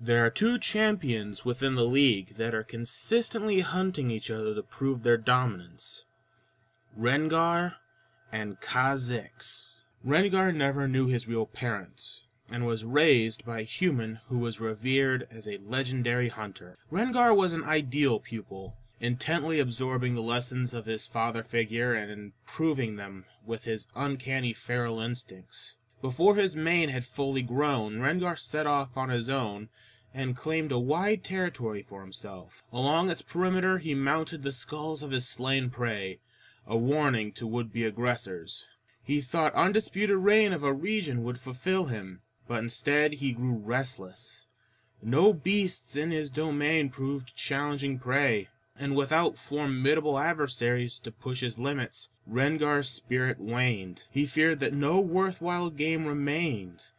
There are two champions within the league that are consistently hunting each other to prove their dominance. Rengar and Kha'Zix. Rengar never knew his real parents, and was raised by a human who was revered as a legendary hunter. Rengar was an ideal pupil, intently absorbing the lessons of his father figure and improving them with his uncanny feral instincts. Before his mane had fully grown, Rengar set off on his own and claimed a wide territory for himself. Along its perimeter he mounted the skulls of his slain prey, a warning to would-be aggressors. He thought undisputed reign of a region would fulfill him, but instead he grew restless. No beasts in his domain proved challenging prey, and without formidable adversaries to push his limits, Rengar's spirit waned. He feared that no worthwhile game remained,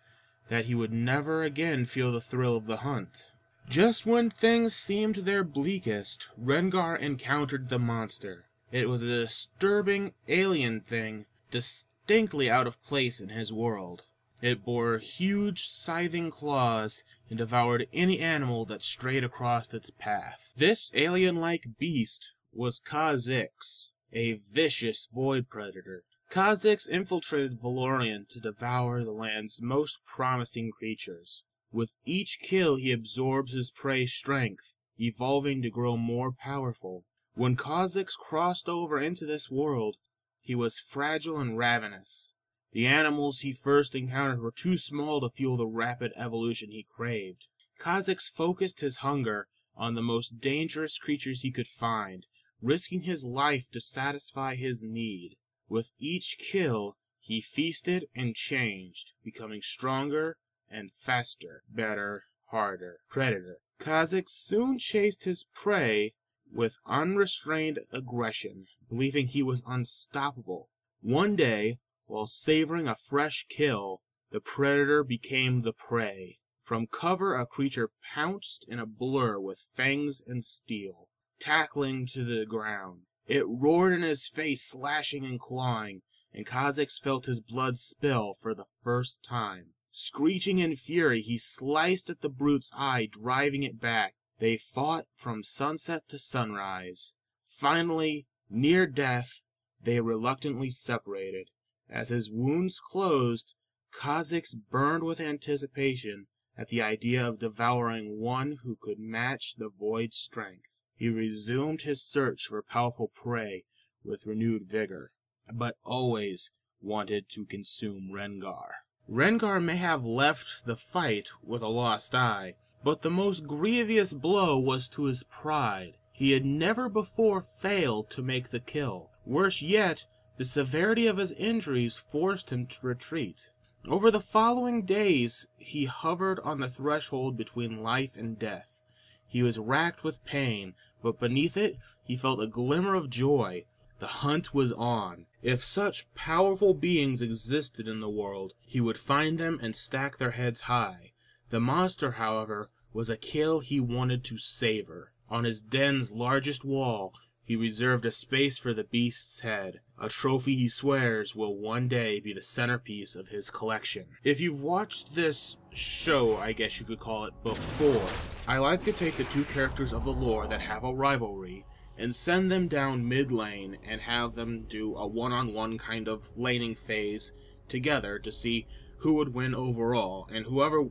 that he would never again feel the thrill of the hunt. Just when things seemed their bleakest, Rengar encountered the monster. It was a disturbing alien thing, distinctly out of place in his world. It bore huge, scything claws and devoured any animal that strayed across its path. This alien-like beast was Kha'Zix, a vicious void predator. Kha'Zix infiltrated Valorian to devour the land's most promising creatures. With each kill he absorbs his prey's strength, evolving to grow more powerful. When Kha'Zix crossed over into this world, he was fragile and ravenous. The animals he first encountered were too small to fuel the rapid evolution he craved. Kha'Zix focused his hunger on the most dangerous creatures he could find, risking his life to satisfy his need. With each kill, he feasted and changed, becoming stronger and faster, better, harder. Predator. Kha'Zix soon chased his prey with unrestrained aggression, believing he was unstoppable. One day, while savoring a fresh kill, the predator became the prey. From cover, a creature pounced in a blur with fangs and steel, tackling to the ground. It roared in his face, slashing and clawing, and Kha'Zix felt his blood spill for the first time. Screeching in fury, he sliced at the brute's eye, driving it back. They fought from sunset to sunrise. Finally, near death, they reluctantly separated. As his wounds closed, Kha'Zix burned with anticipation at the idea of devouring one who could match the void's strength. He resumed his search for powerful prey with renewed vigor, but always wanted to consume Rengar. Rengar may have left the fight with a lost eye, but the most grievous blow was to his pride. He had never before failed to make the kill. Worse yet, the severity of his injuries forced him to retreat. Over the following days, he hovered on the threshold between life and death. He was racked with pain, but beneath it, he felt a glimmer of joy. The hunt was on. If such powerful beings existed in the world, he would find them and stack their heads high. The monster, however, was a kill he wanted to savor. On his den's largest wall, he reserved a space for the beast's head, a trophy he swears will one day be the centerpiece of his collection. If you've watched this show, I guess you could call it, before, I like to take the two characters of the lore that have a rivalry and send them down mid lane and have them do a one-on-one kind of laning phase together to see who would win overall, and whoever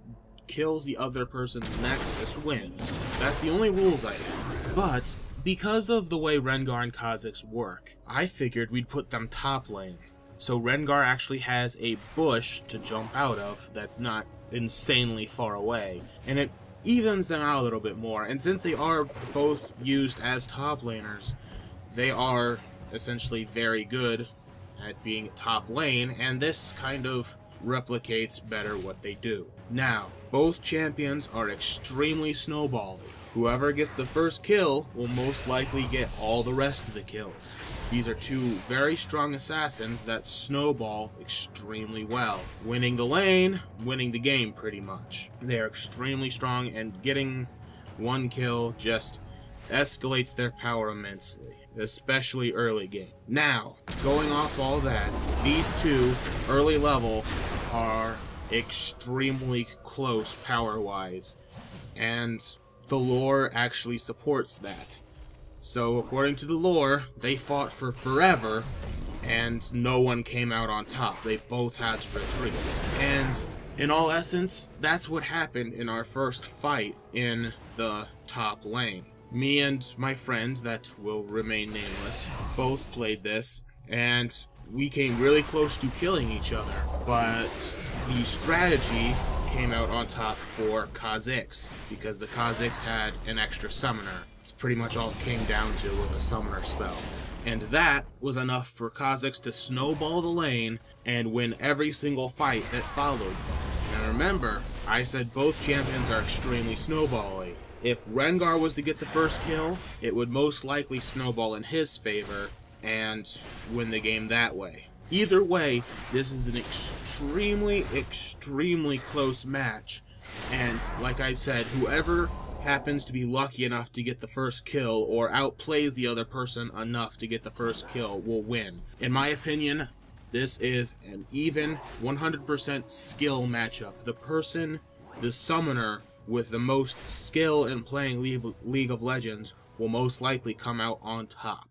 kills the other person next just wins. That's the only rules I have. But because of the way Rengar and Kha'Zix work, I figured we'd put them top lane. So Rengar actually has a bush to jump out of that's not insanely far away, and it evens them out a little bit more. And since they are both used as top laners, they are essentially very good at being top lane, and this kind of replicates better what they do. Now, both champions are extremely snowbally. Whoever gets the first kill will most likely get all the rest of the kills. These are two very strong assassins that snowball extremely well. Winning the lane, winning the game pretty much. They are extremely strong, and getting one kill just escalates their power immensely, especially early game. Now, going off all that, these two early level are extremely close power-wise, and the lore actually supports that. So according to the lore, they fought for forever, and no one came out on top. They both had to retreat. And in all essence, that's what happened in our first fight in the top lane. Me and my friend, that will remain nameless, both played this, and we came really close to killing each other. But the strategy came out on top for Kha'Zix, because the Kha'Zix had an extra summoner. It's pretty much all it came down to with a summoner spell. And that was enough for Kha'Zix to snowball the lane and win every single fight that followed. Now remember, I said both champions are extremely snowbally. If Rengar was to get the first kill, it would most likely snowball in his favor and win the game that way. Either way, this is an extremely, extremely close match. And like I said, whoever happens to be lucky enough to get the first kill or outplays the other person enough to get the first kill will win. In my opinion, this is an even 100% skill matchup. The summoner with the most skill in playing League of Legends will most likely come out on top.